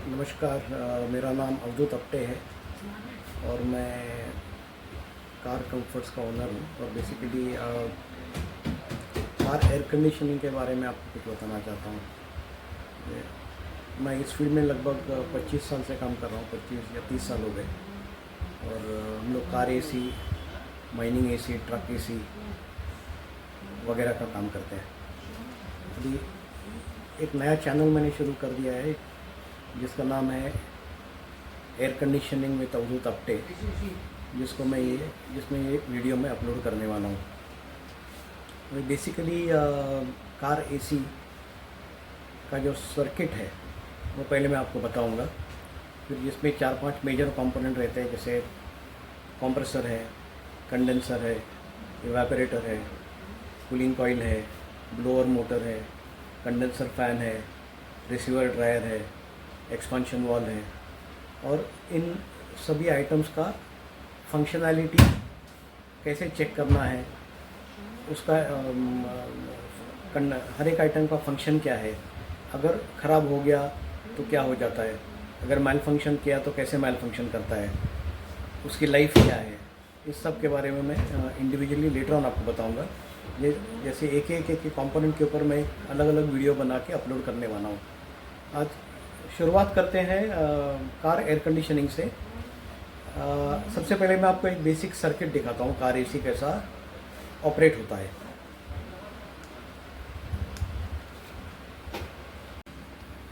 नमस्कार। मेरा नाम अवधूत अप्टे है और मैं कार कंफर्ट्स का ओनर हूँ और बेसिकली कार एयर कंडीशनिंग के बारे में आपको कुछ बताना चाहता हूँ। मैं इस फील्ड में लगभग 25 साल से काम कर रहा हूँ, 25 या 30 साल हो गए। और हम लोग car AC, mining AC, truck AC वगैरह का काम करते हैं। अभी एक नया चैनल मैंने शुरू कर दिया है जिसका नाम है एयर कंडीशनिंग विद अवधूत अप्टे, जिसमें ये वीडियो मैं अपलोड करने वाला हूँ। बेसिकली कार एसी का जो सर्किट है वो पहले मैं आपको बताऊंगा, फिर जिसमें 4-5 मेजर कंपोनेंट रहते हैं, जैसे कंप्रेसर है, कंडेंसर है, इवेपोरेटर है, कूलिंग कॉइल है, ब्लोअर मोटर है, कंडेंसर फैन है, रिसीवर ड्रायर है, एक्सपांशन वॉल है। और इन सभी आइटम्स का फंक्शनैलिटी कैसे चेक करना है, उसका हर एक आइटम का फंक्शन क्या है, अगर ख़राब हो गया तो क्या हो जाता है, अगर मैल फंक्शन किया तो कैसे मैल फंक्शन करता है, उसकी लाइफ क्या है, इस सब के बारे में मैं इंडिविजुअली लेटर ऑन आपको बताऊंगा। ये जैसे एक कंपोनेंट के ऊपर मैं अलग अलग वीडियो बना के अपलोड करने वाला हूँ। आज शुरुआत करते हैं कार एयर कंडीशनिंग से। सबसे पहले मैं आपको एक बेसिक सर्किट दिखाता हूँ, कार एसी कैसा ऑपरेट होता है।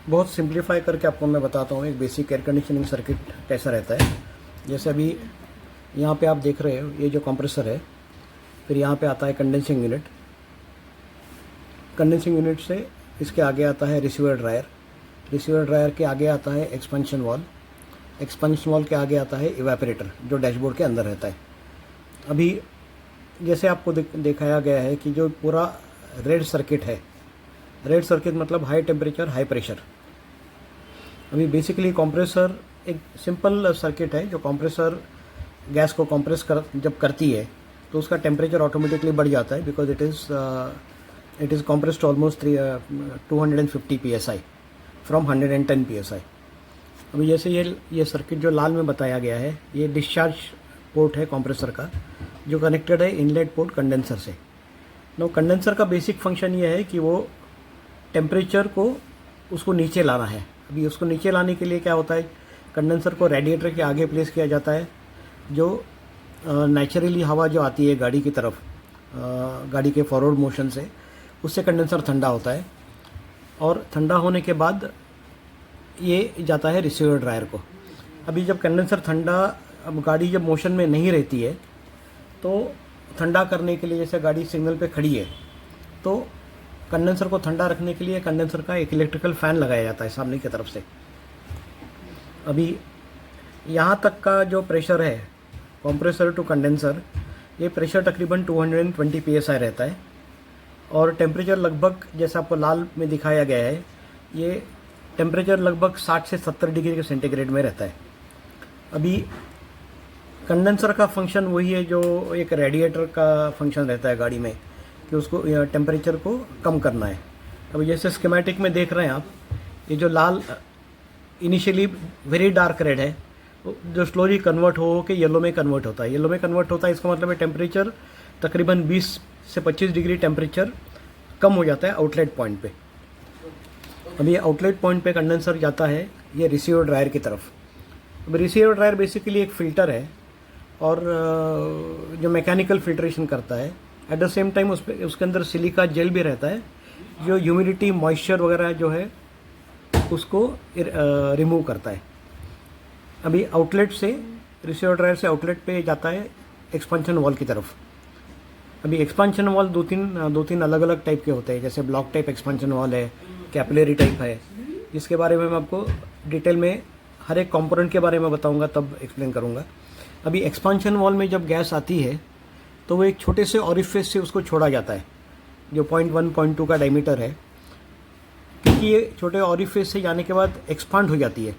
बहुत सिंप्लीफाई करके आपको मैं बताता हूँ एक बेसिक एयर कंडीशनिंग सर्किट कैसा रहता है। जैसे अभी यहाँ पे आप देख रहे हो, ये जो कंप्रेसर है, फिर यहाँ पे आता है कंडेंसिंग यूनिट। कंडेंसिंग यूनिट से इसके आगे आता है रिसीवर ड्रायर। रिसीवर ड्रायर के आगे आता है एक्सपेंशन वॉल। एक्सपेंशन वॉल के आगे आता है इवेपोरेटर, जो डैशबोर्ड के अंदर रहता है। अभी जैसे आपको दिखाया गया है कि जो पूरा रेड सर्किट है, रेड सर्किट मतलब हाई टेम्परेचर हाई प्रेशर। अभी बेसिकली कंप्रेसर एक सिंपल सर्किट है। जो कंप्रेसर गैस को कंप्रेस जब करती है तो उसका टेम्परेचर ऑटोमेटिकली बढ़ जाता है, because it is compressed almost 250 psi from 110 psi। अभी जैसे ये सर्किट जो लाल में बताया गया है, ये डिस्चार्ज पोर्ट है कंप्रेसर का, जो कनेक्टेड है इनलेट पोर्ट कंडेंसर से। नो, कंडेंसर का बेसिक फंक्शन ये है कि वो टेम्परेचर को उसको नीचे लाना है। अभी उसको नीचे लाने के लिए क्या होता है, कंडेंसर को रेडिएटर के आगे प्लेस किया जाता है। जो नेचुरली हवा जो आती है गाड़ी की तरफ, गाड़ी के फॉरवर्ड मोशन से, उससे कंडेंसर ठंडा होता है। और ठंडा होने के बाद ये जाता है रिसीवर ड्रायर को। अभी जब कंडेंसर ठंडा, अब गाड़ी जब मोशन में नहीं रहती है तो ठंडा करने के लिए, जैसे गाड़ी सिग्नल पे खड़ी है तो कंडेंसर को ठंडा रखने के लिए कंडेंसर का एक इलेक्ट्रिकल फ़ैन लगाया जाता है सामने की तरफ से। अभी यहाँ तक का जो प्रेशर है कंप्रेसर टू कंडेंसर, ये प्रेशर तकरीबन 220 psi रहता है। और टेम्परेचर लगभग, जैसा आपको लाल में दिखाया गया है, ये टेम्परेचर लगभग 60 से 70 डिग्री के सेंटीग्रेड में रहता है। अभी कंडेंसर का फंक्शन वही है जो एक रेडिएटर का फंक्शन रहता है गाड़ी में, कि उसको टेम्परेचर को कम करना है। अभी जैसे स्कीमेटिक में देख रहे हैं आप, ये जो लाल इनिशियली वेरी डार्क रेड है, जो स्लोली कन्वर्ट हो के येलो में कन्वर्ट होता है। येलो में कन्वर्ट होता है, इसका मतलब है टेम्परेचर तकरीबन 20 से 25 डिग्री टेम्परेचर कम हो जाता है आउटलेट पॉइंट पे। अब ये आउटलेट पॉइंट पे कंडेंसर जाता है ये रिसीवर ड्रायर की तरफ। अब रिसीवर ड्रायर बेसिकली एक फ़िल्टर है और जो मैकेनिकल फिल्ट्रेशन करता है। एट द सेम टाइम उसके अंदर सिलिका जेल भी रहता है, जो ह्यूमिडिटी, मॉइस्चर वगैरह जो है उसको रिमूव करता है। अभी आउटलेट से, रिसीवर ड्रायर से आउटलेट पे जाता है एक्सपेंशन वॉल की तरफ। अभी एक्सपेंशन वॉल दो तीन अलग अलग टाइप के होते हैं, जैसे ब्लॉक टाइप एक्सपेंशन वॉल है, कैपिलरी टाइप है, जिसके बारे में मैं आपको डिटेल में हर एक कंपोनेंट के बारे में बताऊंगा, तब एक्सप्लेन करूंगा। अभी एक्सपेंशन वॉल में जब गैस आती है तो वो एक छोटे से ऑरिफिस से उसको छोड़ा जाता है, जो 0.1 0.2 का डायमीटर है, क्योंकि ये छोटे ऑरिफिस से जाने के बाद एक्सपांड हो जाती है,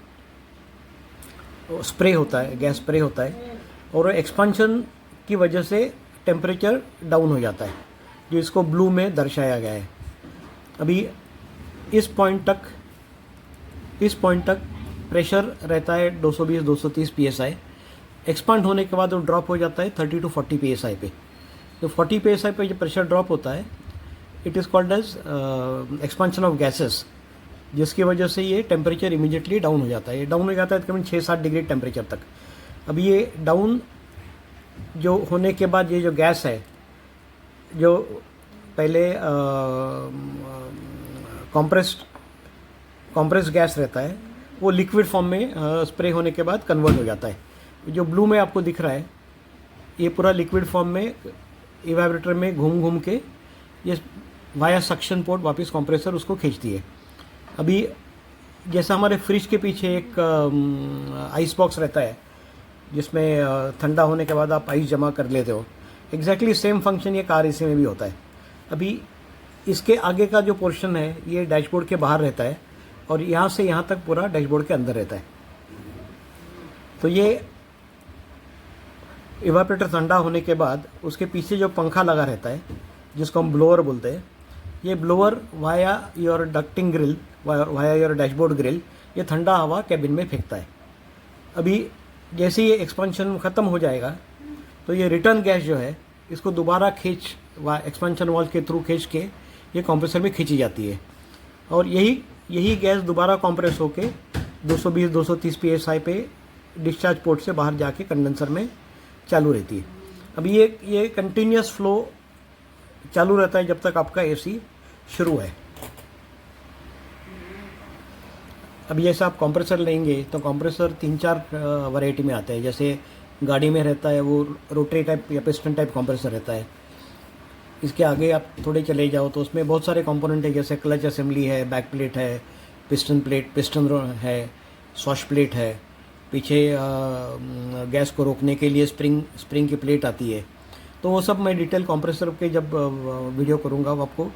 स्प्रे होता है, गैस स्प्रे होता है, और एक्सपांशन की वजह से टेम्परेचर डाउन हो जाता है, जो इसको ब्लू में दर्शाया गया है। अभी इस पॉइंट तक प्रेशर रहता है 220-230 psi। एक्सपांड होने के बाद वो ड्रॉप हो जाता है 30 to 40 psi पे। तो 40 psi पे जो प्रेशर ड्रॉप होता है, it is called as expansion of gases, जिसकी वजह से ये टेम्परेचर इमीडिएटली डाउन हो जाता है। ये डाउन हो जाता है तकरीबन 6-7 डिग्री टेम्परेचर तक। अब ये डाउन जो होने के बाद ये जो गैस है, जो पहले कॉम्प्रेस्ड गैस रहता है, वो लिक्विड फॉर्म में स्प्रे होने के बाद कन्वर्ट हो जाता है। जो ब्लू में आपको दिख रहा है, ये पूरा लिक्विड फॉर्म में इवेपोरेटर में घूम घूम के ये वाया सक्शन पोर्ट वापस कंप्रेसर उसको खींचती है। अभी जैसा हमारे फ्रिज के पीछे एक आइस बॉक्स रहता है, जिसमें ठंडा होने के बाद आप आइस जमा कर लेते हो, एग्जैक्टली सेम फंक्शन ये कार एसी में भी होता है। अभी इसके आगे का जो पोर्शन है ये डैशबोर्ड के बाहर रहता है, और यहाँ से यहाँ तक पूरा डैशबोर्ड के अंदर रहता है। तो ये इवेपोरेटर ठंडा होने के बाद उसके पीछे जो पंखा लगा रहता है, जिसको हम ब्लोअर बोलते हैं, ये blower via your ducting grill, via your dashboard grill, ये ठंडा हवा कैबिन में फेंकता है। अभी जैसे ये एक्सपेंशन ख़त्म हो जाएगा तो ये रिटर्न गैस जो है इसको दोबारा एक्सपेंशन वाल्व के थ्रू खींच के ये कंप्रेसर में खींची जाती है, और यही गैस दोबारा कंप्रेस होके 220-230 psi पे डिस्चार्ज पोर्ट से बाहर जाके कंडेंसर में चालू रहती है। अभी ये कंटिन्यूस फ्लो चालू रहता है जब तक आपका एसी शुरू है। अभी जैसे आप कंप्रेसर लेंगे तो कंप्रेसर 3-4 वैरायटी में आते हैं। जैसे गाड़ी में रहता है वो रोटरी टाइप या पिस्टन टाइप कंप्रेसर रहता है। इसके आगे आप थोड़े चले जाओ तो उसमें बहुत सारे कंपोनेंट है, जैसे क्लच असेंबली है, बैक प्लेट है, पिस्टन है, स्वॉश प्लेट है, पीछे गैस को रोकने के लिए स्प्रिंग की प्लेट आती है। तो वो सब मैं डिटेल कंप्रेसर के जब वीडियो करूँगा वो आपको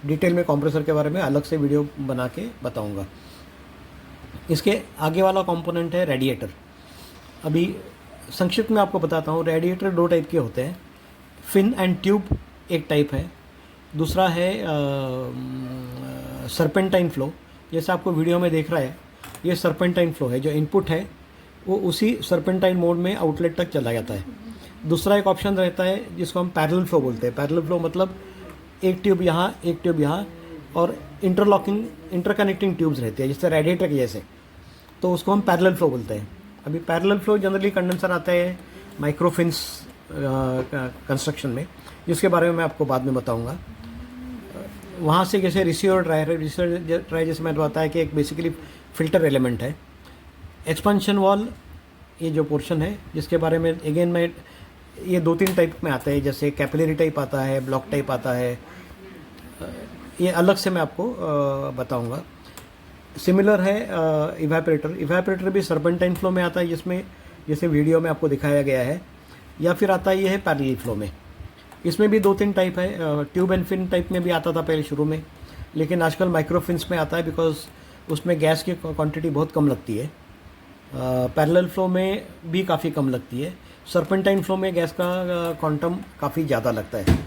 डिटेल में कंप्रेसर के बारे में अलग से वीडियो बना के बताऊँगा। इसके आगे वाला कंपोनेंट है रेडिएटर। अभी संक्षिप्त में आपको बताता हूँ। रेडिएटर 2 टाइप के होते हैं। फिन एंड ट्यूब एक टाइप है, दूसरा है सर्पेंटाइन फ्लो। जैसे आपको वीडियो में देख रहा है, ये सर्पेंटाइन फ्लो है। जो इनपुट है वो उसी सर्पेंटाइन मोड में आउटलेट तक चला जाता है। दूसरा एक ऑप्शन रहता है जिसको हम पैरेलल फ्लो बोलते हैं। पैरेलल फ्लो मतलब एक ट्यूब यहाँ, एक ट्यूब यहाँ, और इंटरकनेक्टिंग ट्यूब्स रहती है जैसे रेडिएटर के जैसे, तो उसको हम पैरेलल फ्लो बोलते हैं। अभी पैरेलल फ्लो जनरली कंडेंसर आता है माइक्रोफिन्स कंस्ट्रक्शन में, जिसके बारे में मैं आपको बाद में बताऊंगा। वहाँ से जैसे रिसीवर ड्रायर है, रिसीवर ड्रायर जैसे मैंने बताया कि एक बेसिकली फिल्टर एलिमेंट है। एक्सपेंशन वॉल ये जो पोर्शन है, जिसके बारे में अगेन मैं ये 2-3 टाइप में आता है, जैसे कैपिलरी टाइप आता है, ब्लॉक टाइप आता है, ये अलग से मैं आपको बताऊंगा। सिमिलर है इवेपोरेटर भी सर्पेंटाइन फ्लो में आता है, जिसमें जैसे वीडियो में आपको दिखाया गया है, या फिर आता है ये है पैरेलल फ्लो में। इसमें भी 2-3 टाइप है। ट्यूब एंड फिन टाइप में भी आता था पहले शुरू में, लेकिन आजकल माइक्रोफिन्स में आता है बिकॉज उसमें गैस की क्वांटिटी बहुत कम लगती है। पैरेलल फ्लो में भी काफ़ी कम लगती है। सर्पेंटाइन फ्लो में गैस का क्वांटम काफ़ी ज़्यादा लगता है।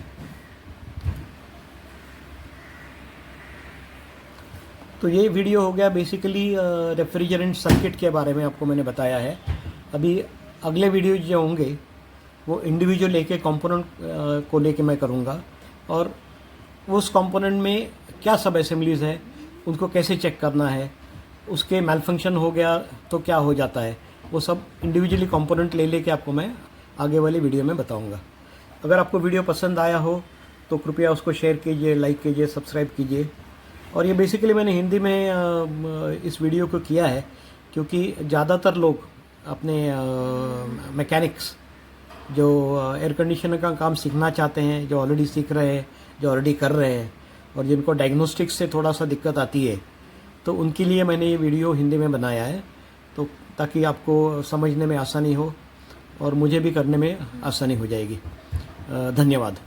तो ये वीडियो हो गया बेसिकली रेफ्रिजरेंट सर्किट के बारे में आपको मैंने बताया है। अभी अगले वीडियो जो होंगे वो इंडिविजुअल लेके कंपोनेंट को लेके मैं करूँगा, और उस कंपोनेंट में क्या सब असेंबलीज़ है, उनको कैसे चेक करना है, उसके मैलफंक्शन हो गया तो क्या हो जाता है, वो सब इंडिविजुअली कंपोनेंट ले लेके आपको मैं आगे वाली वीडियो में बताऊंगा। अगर आपको वीडियो पसंद आया हो तो कृपया उसको शेयर कीजिए, लाइक कीजिए, सब्सक्राइब कीजिए। और ये बेसिकली मैंने हिंदी में इस वीडियो को किया है क्योंकि ज़्यादातर लोग अपने मैकेनिक्स जो एयर कंडीशनर का काम सीखना चाहते हैं, जो ऑलरेडी सीख रहे हैं, जो ऑलरेडी कर रहे हैं, और जिनको डायग्नोस्टिक्स से थोड़ा सा दिक्कत आती है, तो उनके लिए मैंने ये वीडियो हिंदी में बनाया है, तो ताकि आपको समझने में आसानी हो और मुझे भी करने में आसानी हो जाएगी। धन्यवाद।